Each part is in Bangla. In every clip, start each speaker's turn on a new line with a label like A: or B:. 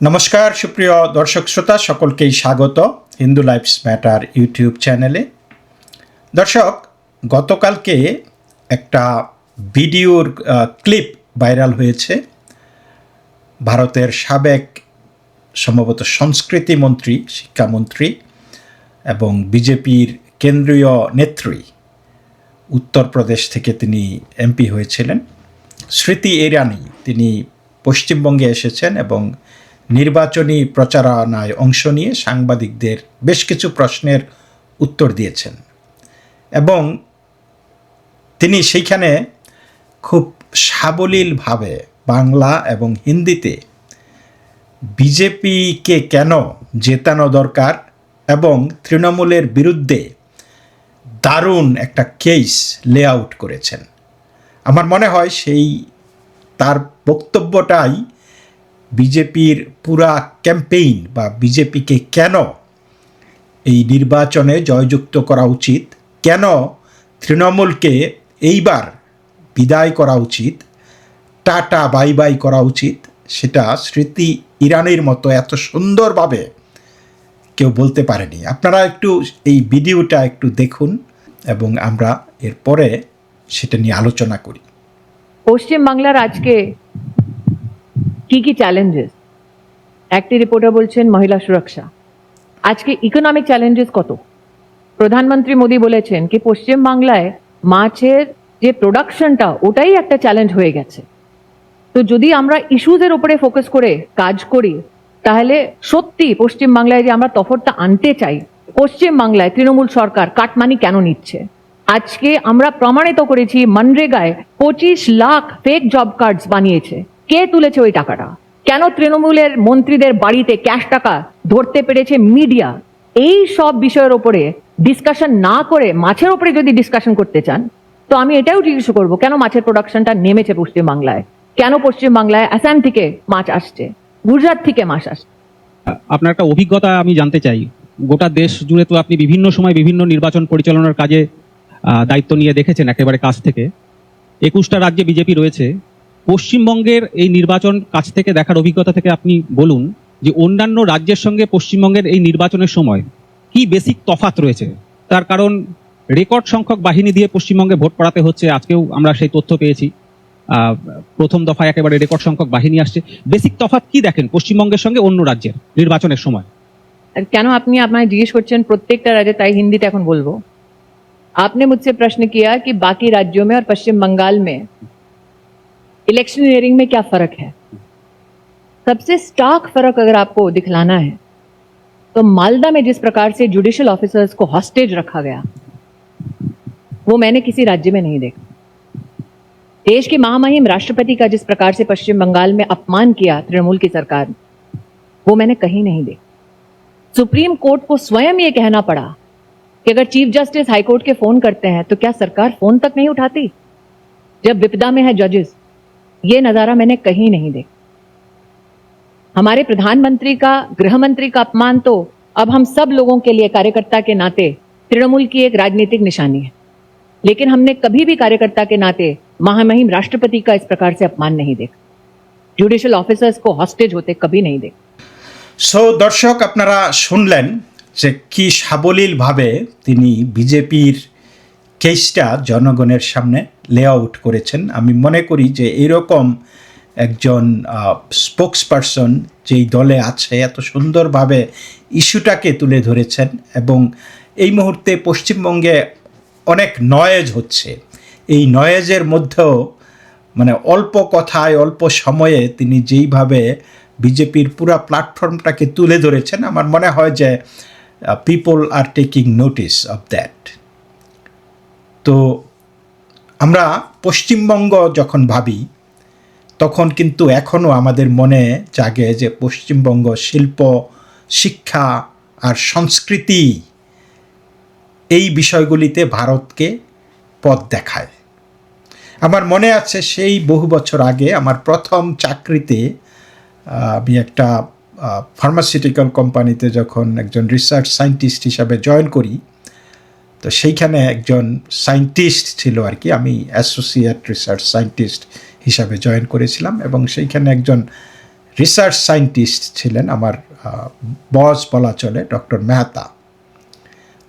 A: নমস্কার সুপ্রিয় দর্শক শ্রোতা সকলকেই স্বাগত হিন্দু লাইফস ম্যাটার ইউটিউব চ্যানেলে। দর্শক, গতকালকে একটা ভিডিওর ক্লিপ ভাইরাল হয়েছে। ভারতের সাবেক সম্ভবত সংস্কৃতি মন্ত্রী, শিক্ষামন্ত্রী এবং বিজেপির কেন্দ্রীয় নেত্রী, উত্তরপ্রদেশ থেকে তিনি এমপি হয়েছিলেন, স্মৃতি ইরানি। তিনি পশ্চিমবঙ্গে এসেছেন এবং নির্বাচনী প্রচারণায় অংশ নিয়ে সাংবাদিকদের বেশ কিছু প্রশ্নের উত্তর দিয়েছেন এবং তিনি সেইখানে খুব সাবলীলভাবে বাংলা এবং হিন্দিতে বিজেপিকে কেন জেতানো দরকার এবং তৃণমূলের বিরুদ্ধে দারুণ একটা কেস লেআউট করেছেন। আমার মনে হয় সেই তার বক্তব্যটাই বিজেপির পুরা ক্যাম্পেইন বা বিজেপিকে কেন এই নির্বাচনে জয়যুক্ত করা উচিত, কেন তৃণমূলকে এইবার বিদায় করা উচিত, টাটা বাই বাই করা উচিত, সেটা স্মৃতি ইরানির মতো এত সুন্দরভাবে কেউ বলতে পারেনি। আপনারা একটু এই ভিডিওটা একটু দেখুন এবং আমরা এরপরে সেটা নিয়ে আলোচনা করি।
B: পশ্চিম বাংলার আজকে কি চ্যালেঞ্জেস? একটি রিপোর্টার বলছেন মহিলা সুরক্ষা। আজকে ইকোনমিক চ্যালেঞ্জেস কত? প্রধানমন্ত্রী মোদী বলেছেন কি পশ্চিম বাংলায় মাছের যে প্রোডাকশনটা ওটাই একটা চ্যালেঞ্জ হয়ে গেছে। তো যদি আমরা ইস্যুজের উপরে ফোকাস করে কাজ করি তাহলে সত্যি পশ্চিম বাংলায় যে আমরা তফাৎটা আনতে চাই, পশ্চিম বাংলায় তৃণমূল সরকার কাটমানি কেন নিচ্ছে? আজকে আমরা প্রমাণিত করেছি মনরেগায় 25 লাখ ফেক জব কার্ডস বানিয়েছে। কে তুলেছে ওই টাকাটা? কেন তৃণমূলের মন্ত্রীদের বাড়িতে ক্যাশ টাকা ধরতে পেরেছে মিডিয়া? এই সব বিষয়ের উপরে ডিসকাশন না করে মাছের উপরে যদি ডিসকাশন করতে চান তো আমি এটাও জিজ্ঞেস করবো কেন মাছের প্রোডাকশনটা নেমেছে পশ্চিম বাংলায়? কেন পশ্চিম বাংলায় আসাম থেকে মাছ আসছে, গুজরাট থেকে মাছ আসছে?
C: আপনার একটা অভিজ্ঞতা আমি জানতে চাই। গোটা দেশ জুড়ে তো আপনি বিভিন্ন সময় বিভিন্ন নির্বাচন পরিচালনার কাজে দায়িত্ব নিয়ে দেখেছেন একেবারে কাছ থেকে। 21টা রাজ্যে বিজেপি রয়েছে। পশ্চিমবঙ্গের এই নির্বাচন কাছ থেকে দেখার অভিজ্ঞতা থেকে আপনি বলুন যে অন্যান্য রাজ্যের সঙ্গে পশ্চিমবঙ্গের এই নির্বাচনের সময় কি বেসিক তফাৎ রয়েছে। তার কারণ রেকর্ড সংখ্যক বাহিনী দিয়ে পশ্চিমবঙ্গে ভোট পড়াতে হচ্ছে। আজকেও আমরা সেই তথ্য পেয়েছি। প্রথম দফায় একেবারে রেকর্ড সংখ্যক বাহিনী আসছে। বেসিক তফাৎ কি দেখেন পশ্চিমবঙ্গের সঙ্গে অন্য রাজ্যের নির্বাচনের সময়?
B: আর কেন আপনি আপনাকে জিজ্ঞেস করছেন প্রত্যেকটা রাজ্যে, তাই হিন্দিতে এখন বলবো। आपने मुझसे प्रश्न किया कि बाकी राज्यों में और पश्चिम बंगाल में इलेक्शनियरिंग में क्या फर्क है। सबसे स्टार्क फर्क अगर आपको दिखलाना है तो मालदा में जिस प्रकार से जुडिशियल ऑफिसर्स को हॉस्टेज रखा गया वो मैंने किसी राज्य में नहीं देखा। देश की महामहिम राष्ट्रपति का जिस प्रकार से पश्चिम बंगाल में अपमान किया तृणमूल की सरकार ने, वो मैंने कहीं नहीं देखा। सुप्रीम कोर्ट को स्वयं ये कहना पड़ा कि अगर चीफ जस्टिस हाईकोर्ट के फोन करते हैं तो क्या सरकार फोन तक नहीं उठाती जब विपदा में है जजेस? ये नजारा मैंने कहीं नहीं देखा। हमारे प्रधानमंत्री का, गृह मंत्री का अपमान तो अब हम सब लोगों के लिए कार्यकर्ता के नाते तृणमूल की एक राजनीतिक निशानी है, लेकिन हमने कभी भी कार्यकर्ता के नाते महामहिम राष्ट्रपति का इस प्रकार से अपमान नहीं देखा। जुडिशियल ऑफिसर्स को हॉस्टेज होते कभी नहीं देखा।
A: সো দর্শক, আপনারা শুনলেন যে কি সাবলীলভাবে তিনি বিজেপির কেসটা জনগণের সামনে লেআউট করেছেন। আমি মনে করি যে এরকম একজন স্পোকসপারসন যেই দলে আছে এত সুন্দরভাবে ইস্যুটাকে তুলে ধরেছেন এবং এই মুহূর্তে পশ্চিমবঙ্গে অনেক নয়েজ হচ্ছে। এই নয়েজের মধ্যেও মানে অল্প কথায় অল্প সময়ে তিনি যেইভাবে বিজেপির পুরা প্ল্যাটফর্মটাকে তুলে ধরেছেন, আমার মনে হয় যে people are taking notice of that. তো আমরা পশ্চিমবঙ্গ যখন ভাবি তখন কিন্তু এখনও আমাদের মনে জাগে যে পশ্চিমবঙ্গ শিল্প, শিক্ষা আর সংস্কৃতি এই বিষয়গুলিতে ভারতকে পথ দেখায়। আমার মনে আছে সেই বহু বছর আগে আমার প্রথম চাকরিতে আমি একটা ফার্মাসিউটিক্যাল কোম্পানিতে যখন একজন রিসার্চ সায়েন্টিস্ট হিসাবে জয়েন করি, তো সেইখানে একজন সায়েন্টিস্ট ছিল আর কি, আমি অ্যাসোসিয়েট রিসার্চ সায়েন্টিস্ট হিসাবে জয়েন করেছিলাম এবং সেইখানে একজন রিসার্চ সায়েন্টিস্ট ছিলেন, আমার বস বলা চলে, ডক্টর মেহতা।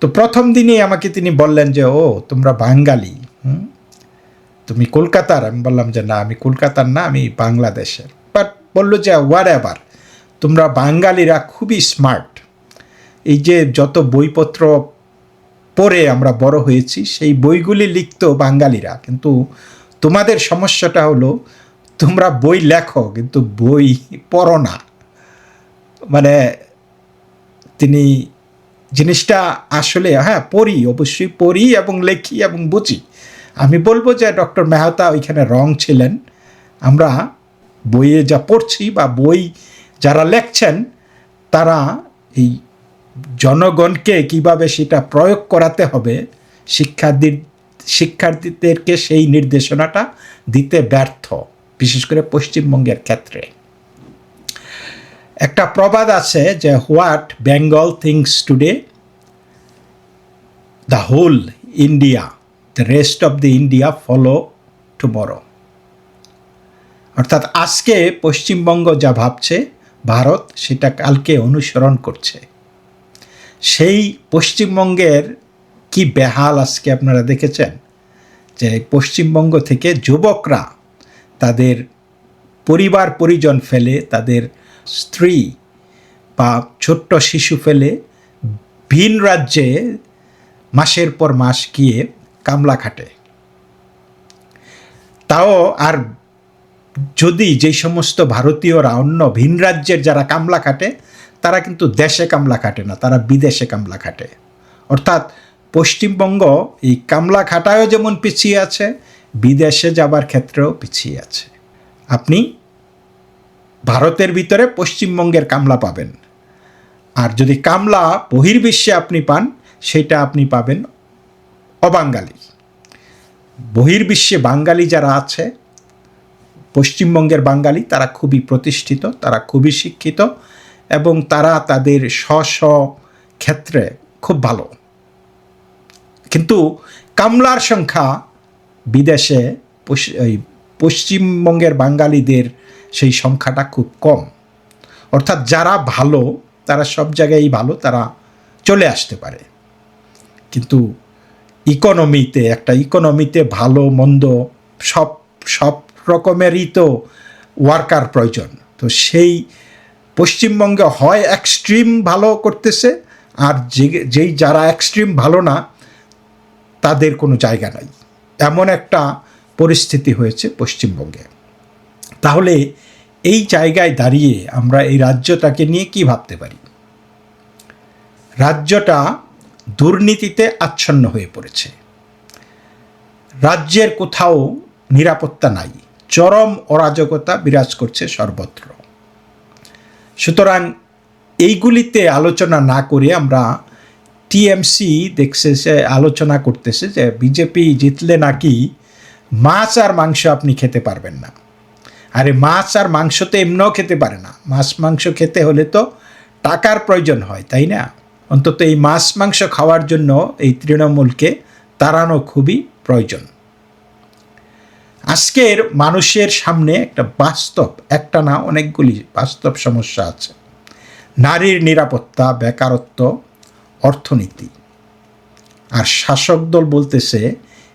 A: তো প্রথম দিনেই আমাকে তিনি বললেন যে ও তোমরা বাঙালি, তুমি কলকাতার? আমি বললাম যে না, আমি কলকাতার না, আমি বাংলাদেশের। বাট বললো যে হোয়াট এভার, তোমরা বাঙালিরা খুবই স্মার্ট, এই যে যত বইপত্র পড়ে আমরা বড় হয়েছি সেই বইগুলি লিখতো বাঙালিরা, কিন্তু তোমাদের সমস্যাটা হলো তোমরা বই লেখো কিন্তু বই পড়ো না। মানে তিনি জিনিসটা আসলে, হ্যাঁ পড়ি, অবশ্যই পড়ি এবং লেখি এবং বুঝি। আমি বলবো যে ডক্টর মেহতা ওইখানে রং ছিলেন। আমরা বইয়ে যা পড়ছি বা বই যারা লেখছেন তারা এই জনগণকে কিভাবে সেটা প্রয়োগ করাতে হবে শিক্ষার্থীদেরকে সেই নির্দেশনাটা দিতে ব্যর্থ, বিশেষ করে পশ্চিমবঙ্গের ক্ষেত্রে। একটা প্রবাদ আছে যে what Bengal thinks today, the whole India, the rest of the India follow tomorrow. অর্থাৎ আজকে পশ্চিমবঙ্গ যা ভাবছে ভারত সেটা কালকে অনুসরণ করছে। সেই পশ্চিমবঙ্গের কি বেহাল আজকে আপনারা দেখেছেন, যে পশ্চিমবঙ্গ থেকে যুবকরা তাদের পরিবার পরিজন ফেলে, তাদের স্ত্রী বা ছোট্ট শিশু ফেলে ভিন রাজ্যে মাসের পর মাস গিয়ে কামলা খাটে। তাও আর যদি যেই সমস্ত ভারতীয়রা অন্য ভিন রাজ্যের যারা কামলা খাটে তারা কিন্তু দেশে কামলা খাটে না, তারা বিদেশে কামলা খাটে। অর্থাৎ পশ্চিমবঙ্গ এই কামলা খাটায়ও যেমন পিছিয়ে আছে, বিদেশে যাবার ক্ষেত্রেও পিছিয়ে আছে। আপনি ভারতের ভিতরে পশ্চিমবঙ্গের কামলা পাবেন, আর যদি কামলা বহির্বিশ্বে আপনি পান সেটা আপনি পাবেন অবাঙালি। বহির্বিশ্বে বাঙালি যারা আছে, পশ্চিমবঙ্গের বাঙালি তারা খুবই প্রতিষ্ঠিত, তারা খুবই শিক্ষিত এবং তারা তাদের স্ব ক্ষেত্রে খুব ভালো। কিন্তু কামলার সংখ্যা বিদেশে পশ্চিমবঙ্গের বাঙালিদের সেই সংখ্যাটা খুব কম। অর্থাৎ যারা ভালো তারা সব জায়গায়ই ভালো, তারা চলে আসতে পারে, কিন্তু ইকোনমিতে ভালো মন্দ সব রকমেরই তো ওয়ার্কার প্রয়োজন। তো সেই পশ্চিমবঙ্গে হয় এক্সট্রিম ভালো করতেছে, আর যেই যারা এক্সট্রিম ভালো না তাদের কোনো জায়গা নাই, এমন একটা পরিস্থিতি হয়েছে পশ্চিমবঙ্গে। তাহলে এই জায়গায় দাঁড়িয়ে আমরা এই রাজ্যটাকে নিয়ে কি ভাবতে পারি? রাজ্যটা দুর্নীতিতে আচ্ছন্ন হয়ে পড়েছে, রাজ্যের কোথাও নিরাপত্তা নাই, চরম অরাজকতা বিরাজ করছে সর্বত্র। সুতরাং এইগুলিতে আলোচনা না করে আমরা টিএমসি দেখছে সে আলোচনা করতেছে যে বিজেপি জিতলে নাকি মাছ আর মাংস আপনি খেতে পারবেন না। আরে মাছ আর মাংস তো এমনিও খেতে পারে না, মাছ মাংস খেতে হলে তো টাকার প্রয়োজন হয়, তাই না? অন্তত এই মাছ মাংস খাওয়ার জন্য এই তৃণমূলকে তাড়ানো খুবই প্রয়োজন। আজকের মানুষের সামনে একটা না অনেকগুলি বাস্তব সমস্যা আছে। নারীর নিরাপত্তা, বেকারত্ব, অর্থনীতি। আর শাসক দল বলতেছে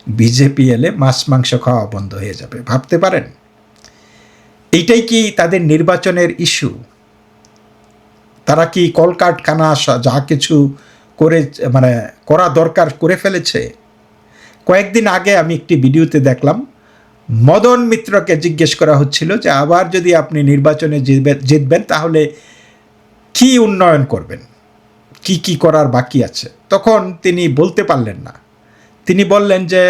A: বিজেপি এলে মাছ মাংস খাওয়া বন্ধ হয়ে যাবে। ভাবতে পারেন এইটাই কি তাদের নির্বাচনের ইস্যু? তারা কি কলকারখানা যা কিছু করে করা দরকার করে ফেলেছে? কয়েকদিন আগে আমি একটি ভিডিওতে দেখলাম, মদন মিত্রকে জিজ্ঞেস করা হচ্ছিল যে আবার যদি আপনি নির্বাচনে জিতবেন তাহলে কি উন্নয়ন করবেন, কি করার বাকি আছে। তখন তিনি বলতে পারলেন না। তিনি বললেন যে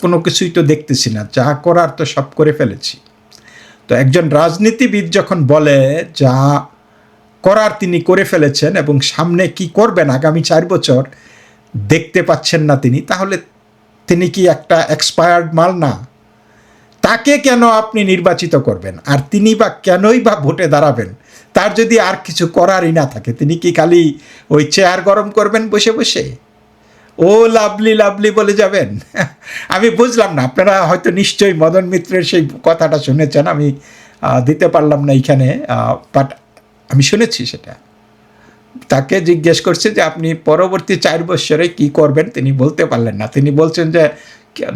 A: কোনো কিছুই তো দেখতেছি না, যা করার তো সব করে ফেলেছি। তো একজন রাজনীতিবিদ যখন বলে যা করার তিনি করে ফেলেছেন এবং সামনে কি করবেন আগামী 4 বছর দেখতে পাচ্ছেন না তিনি, তাহলে তিনি কি একটা এক্সপায়ার্ড মাল না? তাকে কেন আপনি নির্বাচিত করবেন? আর তিনি বা কেনই বা ভোটে দাঁড়াবেন? তার যদি আর কিছু করারই না থাকে, তিনি কি খালি ওই চেয়ার গরম করবেন বসে বসে? ও লাভলি লাভলি বলে যাবেন? আমি বুঝলাম না, আপনারা হয়তো নিশ্চয়ই মদন মিত্রের সেই কথাটা শুনেছেন। আমি দিতে পারলাম না এইখানে, বাট আমি শুনেছি সেটা। তাকে জিজ্ঞেস করছে যে আপনি পরবর্তী 4 বছরে কি করবেন, তিনি বলতে পারলেন না। তিনি বলছেন যে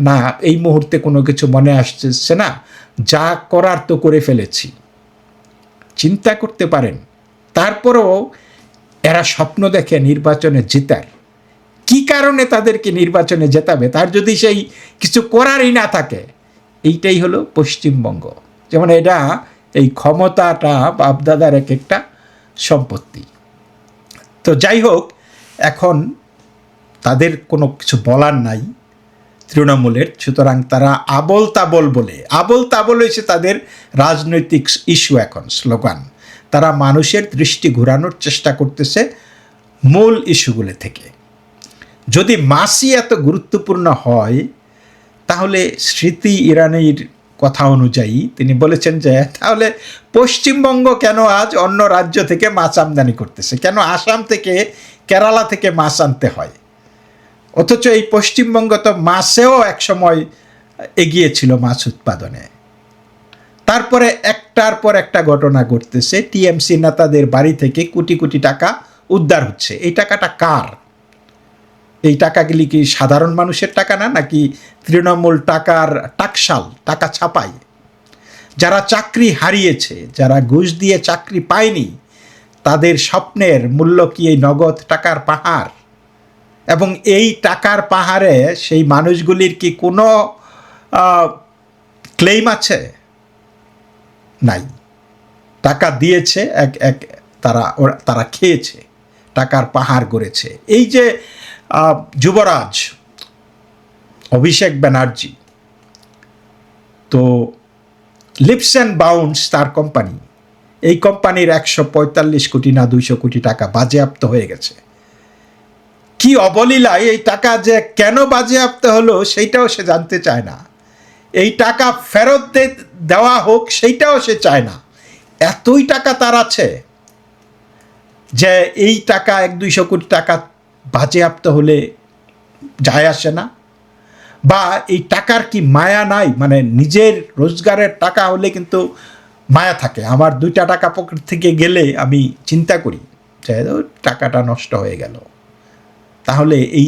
A: না, এই মুহূর্তে কোনো কিছু মনে আসছে না, যা করার তো করে ফেলেছি। চিন্তা করতে পারেন, তারপরেও এরা স্বপ্ন দেখে নির্বাচনে জেতার। কি কারণে তাদেরকে নির্বাচনে জেতাবে, তার যদি সেই কিছু করারই না থাকে। এইটাই হলো পশ্চিমবঙ্গ। যেমন এটা, এই ক্ষমতাটা বাপদাদার এক একটা সম্পত্তি। তো যাই হোক, এখন তাদের কোনো কিছু বলার নাই তৃণমূলের, সুতরাং তারা আবল তাবল বলে, আবল তাবল হয়েছে তাদের রাজনৈতিক ইস্যু, এখন স্লোগান। তারা মানুষের দৃষ্টি ঘোরানোর চেষ্টা করতেছে মূল ইস্যুগুলো থেকে। যদি মাসি এত গুরুত্বপূর্ণ হয়, তাহলে স্মৃতি ইরানির কথা অনুযায়ী তিনি বলেছেন যে তাহলে পশ্চিমবঙ্গ কেন আজ অন্য রাজ্য থেকে মাছ আমদানি করতেছে, কেন আসাম থেকে, কেরালা থেকে মাছ আনতে হয়, অথচ এই পশ্চিমবঙ্গ তো মাছেও একসময় এগিয়ে ছিল মাছ উৎপাদনে। তারপরে একটার পর একটা ঘটনা ঘটতেছে, টিএমসি নেতাদের বাড়ি থেকে কোটি কোটি টাকা উদ্ধার হচ্ছে। এই টাকাটা কার? এই টাকাগুলি কি সাধারণ মানুষের টাকা না, নাকি তৃণমূল টাকার টাকশাল, টাকা ছাপায়? যারা চাকরি হারিয়েছে, যারা ঘুষ দিয়ে চাকরি পায়নি, তাদের স্বপ্নের মূল্য কি এই নগদ টাকার পাহাড়? এবং এই টাকার পাহাড়ে সেই মানুষগুলির কি কোনো ক্লেম আছে? নাই। টাকা দিয়েছে, তারা খেয়েছে, টাকার পাহাড় গড়েছে। এই যে যুবরাজ অভিষেক ব্যানার্জি, তো লিপস অ্যান্ড বাউন্ডস তার কোম্পানি, এই কোম্পানির 145 কোটি না 200 কোটি টাকা বাজেয়াপ্ত হয়ে গেছে। কি অবলীলায় এই টাকা যে কেন বাজেয়াপ্ত হলো সেইটাও সে জানতে চায় না। এই টাকা ফেরত দেওয়া হোক সেইটাও সে চায় না। এতই টাকা তার আছে যে এই টাকা 100-200 কোটি টাকা বাজেয়াপ্ত হলে যায় আসে না। বা এই টাকার কি মায়া নাই? মানে নিজের রোজগারের টাকা হলে কিন্তু মায়া থাকে। আমার 2টা টাকা পকেট থেকে গেলে আমি চিন্তা করি যে টাকাটা নষ্ট হয়ে গেল। তাহলে এই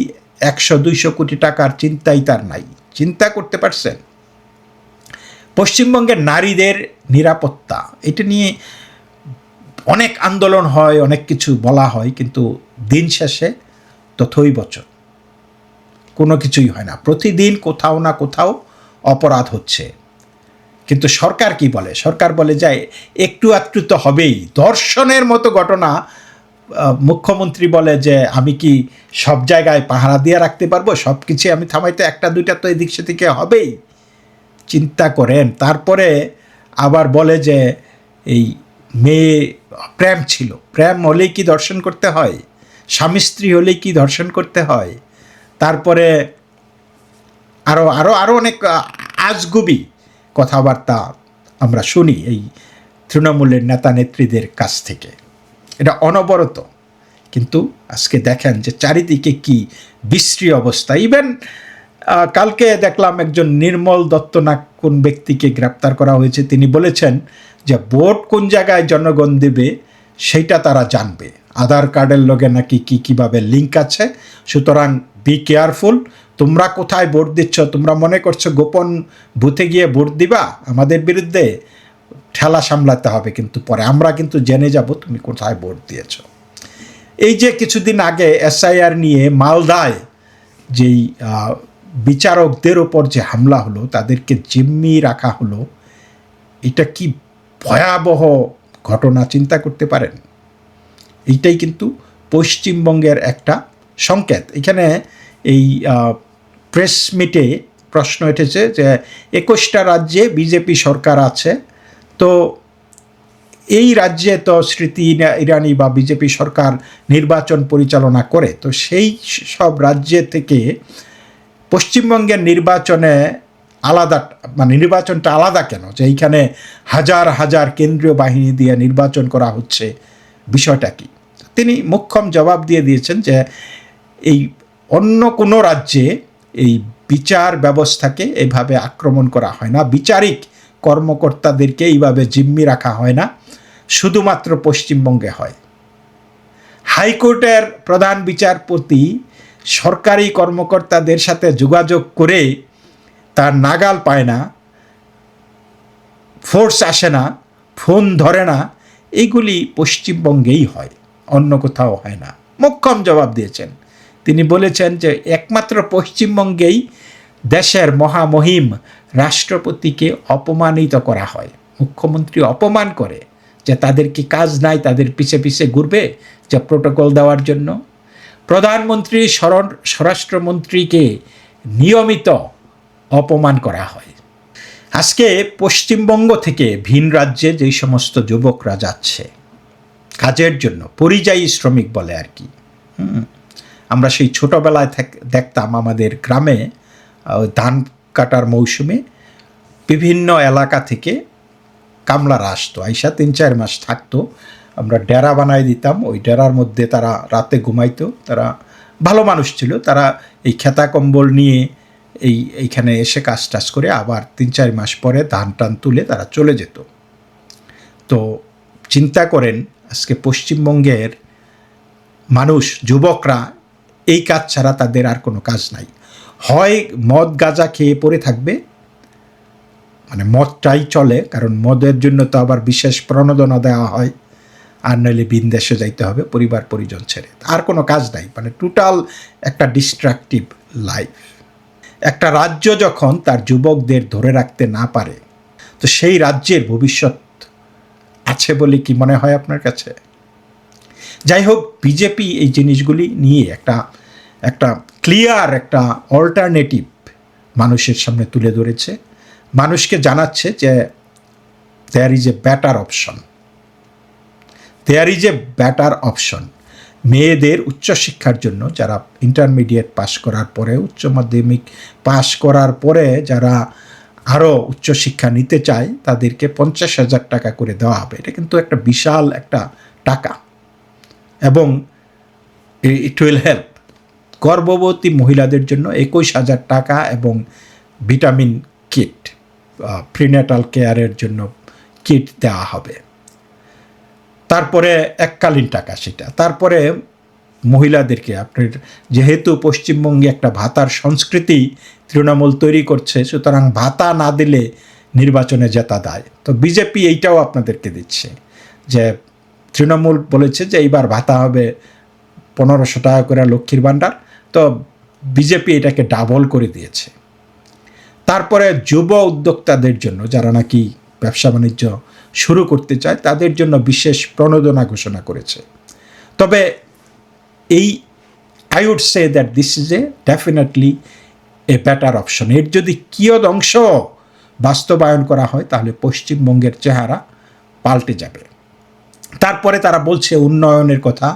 A: 100-200 কোটি টাকার চিন্তাই তার নাই। চিন্তা করতে পারছেন? পশ্চিমবঙ্গের নারীদের নিরাপত্তা, এটা নিয়ে অনেক আন্দোলন হয়, অনেক কিছু বলা হয়, কিন্তু দিন শেষে তথৈবচ, কোনো কিছুই হয় না। প্রতিদিন কোথাও না কোথাও অপরাধ হচ্ছে। কিন্তু সরকার কি বলে? সরকার বলে যায় একটু একটু তো হবেই, ধর্ষণের মতো ঘটনা। মুখ্যমন্ত্রী বলে যে আমি কি সব জায়গায় পাহারা দিয়ে রাখতে পারবো, সব কিছু আমি থামাইতে, 1-2টা তো এদিক সেদিকে হবেই। চিন্তা করেন। তারপরে আবার বলে যে এই মেয়ে প্রেম ছিল, প্রেম হলেই কি ধর্ষণ করতে হয়? স্বামী স্ত্রী হলেই কি ধর্ষণ করতে হয়? তারপরে আরও আরও আরও অনেক আজগুবি কথাবার্তা আমরা শুনি এই তৃণমূলের নেতা নেত্রীদের কাছ থেকে। এটা অনবরত। কিন্তু আজকে দেখেন যে চারিদিকে কি বিশ্রী অবস্থা। ইভেন কালকে দেখলাম একজন নির্মল দত্ত না কোন ব্যক্তিকে গ্রেপ্তার করা হয়েছে। তিনি বলেছেন যে ভোট কোন জায়গায় জনগণ দেবে সেইটা তারা জানবে। আধার কার্ডের লগে নাকি কীভাবে লিঙ্ক আছে, সুতরাং বি কেয়ারফুল। তোমরা কোথায় ভোট দিচ্ছ? তোমরা মনে করছো গোপন বুথে গিয়ে ভোট দিবা আমাদের বিরুদ্ধে? ঠেলা সামলাতে হবে, কিন্তু পরে আমরা কিন্তু জেনে যাব তুমি কোথায় ভোট দিয়েছ। এই যে কিছুদিন আগে এসআইআর নিয়ে মালদায় যেই বিচারকদের ওপর যে হামলা হলো, তাদেরকে জিম্মি রাখা হলো, এটা কি ভয়াবহ ঘটনা, চিন্তা করতে পারেন? এইটাই কিন্তু পশ্চিমবঙ্গের একটা সংকেত। এখানে এই প্রেস মিটে প্রশ্ন উঠেছে যে 21টা রাজ্যে বিজেপি সরকার আছে, তো এই রাজ্যে তো স্মৃতি ইরানি বা বিজেপি সরকার নির্বাচন পরিচালনা করে, তো সেই সব রাজ্যে থেকে পশ্চিমবঙ্গের নির্বাচনে আলাদা, মানে নির্বাচনটা আলাদা কেন? যে এইখানে হাজার হাজার কেন্দ্রীয় বাহিনী দিয়ে নির্বাচন করা হচ্ছে, বিষয়টা কি? তিনি মোক্ষম জবাব দিয়ে দিয়েছেন যে এই অন্য কোনো রাজ্যে এই বিচার ব্যবস্থাকে এভাবে আক্রমণ করা হয় না, বিচারিক কর্মকর্তাদেরকে এইভাবে জিম্মি রাখা হয় না, শুধুমাত্র পশ্চিমবঙ্গে হয়। হাইকোর্টের প্রধান বিচারপতি সরকারি কর্মকর্তাদের সাথে যোগাযোগ করে তার নাগাল পায় না, ফোর্স আসে না, ফোন ধরে না, এইগুলি পশ্চিমবঙ্গেই হয়, অন্য কোথাও হয় না। মোক্ষম জবাব দিয়েছেন। তিনি বলেছেন যে একমাত্র পশ্চিমবঙ্গেই দেশের মহামহিম রাষ্ট্রপতিকে অপমানিত করা হয়। মুখ্যমন্ত্রী অপমান করে যে তাদের কি কাজ নাই, তাদের পিছে পিছে ঘুরবে যে প্রোটোকল দেওয়ার জন্য। প্রধানমন্ত্রী স্বরাষ্ট্রমন্ত্রীকে নিয়মিত অপমান করা হয়। আজকে পশ্চিমবঙ্গ থেকে ভিন রাজ্যে যেই সমস্ত যুবকরা যাচ্ছে কাজের জন্য, পরিযায়ী শ্রমিক বলে আর কি, আমরা সেই ছোটোবেলায় দেখতাম আমাদের গ্রামে ধান কাটার মৌসুমে বিভিন্ন এলাকা থেকে কামলারা আসতো, আইসা 3-4 মাস থাকতো, আমরা ডেরা বানাই দিতাম, ওই ডেরার মধ্যে তারা রাতে ঘুমাইতো। তারা ভালো মানুষ ছিল, তারা এই খেতা কম্বল নিয়ে এইখানে এসে কাজ টাজ করে আবার 3-4 মাস পরে ধান টান তুলে তারা চলে যেত। তো চিন্তা করেন আজকে পশ্চিমবঙ্গের মানুষ, যুবকরা এই কাজ ছাড়া তাদের আর কোনো কাজ নাই। হয় মদ গাঁজা খেয়ে পড়ে থাকবে, মানে মদটাই চলে, কারণ মদের জন্য তো আবার বিশেষ প্রণোদনা দেওয়া হয়, আর নইলে বিদেশে যাইতে হবে পরিবার পরিজন ছেড়ে, আর কোনো কাজ নাই। মানে টোটাল একটা ডিস্ট্রাকটিভ লাইফ। একটা রাজ্য যখন তার যুবকদের ধরে রাখতে না পারে, তো সেই রাজ্যের ভবিষ্যৎ আছে বলে কি মনে হয় আপনার কাছে? যাই হোক, বিজেপি এই জিনিসগুলি নিয়ে একটা ক্লিয়ার একটা অল্টারনেটিভ মানুষের সামনে তুলে ধরেছে, মানুষকে জানাচ্ছে যে there is a better option, there is a better option. মেয়েদের উচ্চশিক্ষার জন্য যারা ইন্টারমিডিয়েট পাশ করার পরে, উচ্চ মাধ্যমিক পাশ করার পরে যারা আরও উচ্চশিক্ষা নিতে চায়, তাদেরকে 50,000 টাকা করে দেওয়া হবে। এটা কিন্তু একটা বিশাল একটা টাকা, এবং ইট উইল হেল্প। গর্ভবতী মহিলাদের জন্য 21,000 টাকা এবং ভিটামিন কিট, প্রিনেটাল কেয়ারের জন্য কিট দেওয়া হবে। তারপরে এককালীন টাকা সেটা। তারপরে মহিলাদেরকে আপনার, যেহেতু পশ্চিমবঙ্গে একটা ভাতার সংস্কৃতি তৃণমূল তৈরি করছে, সুতরাং ভাতা না দিলে নির্বাচনে জেতা দেয়। তো বিজেপি এইটাও আপনাদেরকে দিচ্ছে, যে তৃণমূল বলেছে যে এইবার ভাতা হবে 1500 টাকা করে লক্ষ্মীর ভাণ্ডার, তো বিজেপি এটাকে ডাবল করে দিয়েছে। তারপরে যুব উদ্যোক্তাদের জন্য, যারা নাকি ব্যবসা বাণিজ্য শুরু করতে চায়, তাদের জন্য বিশেষ প্রণোদনা ঘোষণা করেছে। তবে এই I would say that this is a definitely a better option. এর যদি কিয়দ অংশ বাস্তবায়ন করা হয়, তাহলে পশ্চিমবঙ্গের চেহারা পাল্টে যাবে। তারপরে তারা বলছে উন্নয়নের কথা,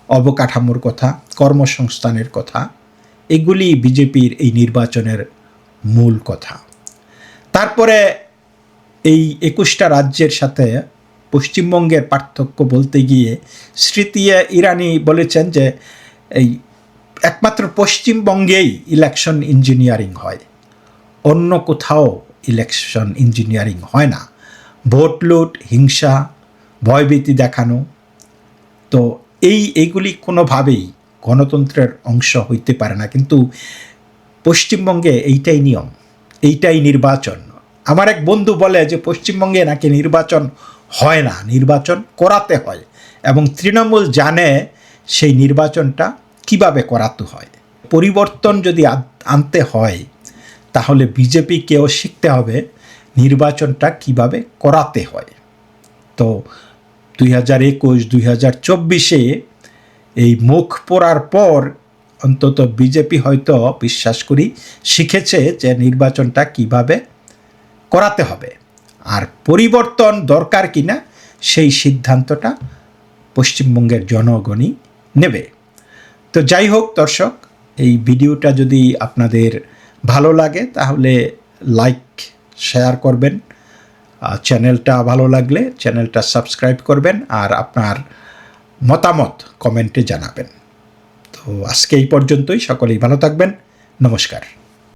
A: অবকাঠামোর কথা, কর্মসংস্থানের কথা, এগুলি বিজেপির এই নির্বাচনের মূল কথা। তারপরে এই 21টা রাজ্যের সাথে পশ্চিমবঙ্গের পার্থক্য বলতে গিয়ে স্মৃতি ইরানি বলেছেন যে এই একমাত্র পশ্চিমবঙ্গেই ইলেকশন ইঞ্জিনিয়ারিং হয়, অন্য কোথাও ইলেকশন ইঞ্জিনিয়ারিং হয় না। ভোট লুট, হিংসা, ভয়ভীতি দেখানো, তো এইগুলি কোনোভাবেই গণতন্ত্রের অংশ হইতে পারে না। কিন্তু পশ্চিমবঙ্গে এইটাই নিয়ম, এইটাই নির্বাচন। আমার এক বন্ধু বলে যে পশ্চিমবঙ্গে নাকি নির্বাচন হয় না, নির্বাচন করাতে হয়, এবং তৃণমূল জানে সেই নির্বাচনটা কিভাবে করাতে হয়। পরিবর্তন যদি আনতে হয়, তাহলে বিজেপিকেও শিখতে হবে নির্বাচনটা কিভাবে করাতে হয়। তো 2021-2024 এই মুখ পোড়ার পর অন্তত বিজেপি হয়তো বিশ্বাস করি শিখেছে যে নির্বাচনটা কিভাবে করাতে হবে, আর পরিবর্তন দরকার কিনা সেই সিদ্ধান্তটা পশ্চিমবঙ্গের জনগণই নেবে। তো যাই হোক দর্শক, এই ভিডিওটা যদি আপনাদের ভালো লাগে তাহলে লাইক শেয়ার করবেন, চ্যানেলটা ভালো লাগলে চ্যানেলটা সাবস্ক্রাইব করবেন, আর আপনার মতামত কমেন্টে জানাবেন। তো আজকে এই পর্যন্তই, সকলেই ভালো থাকবেন, নমস্কার।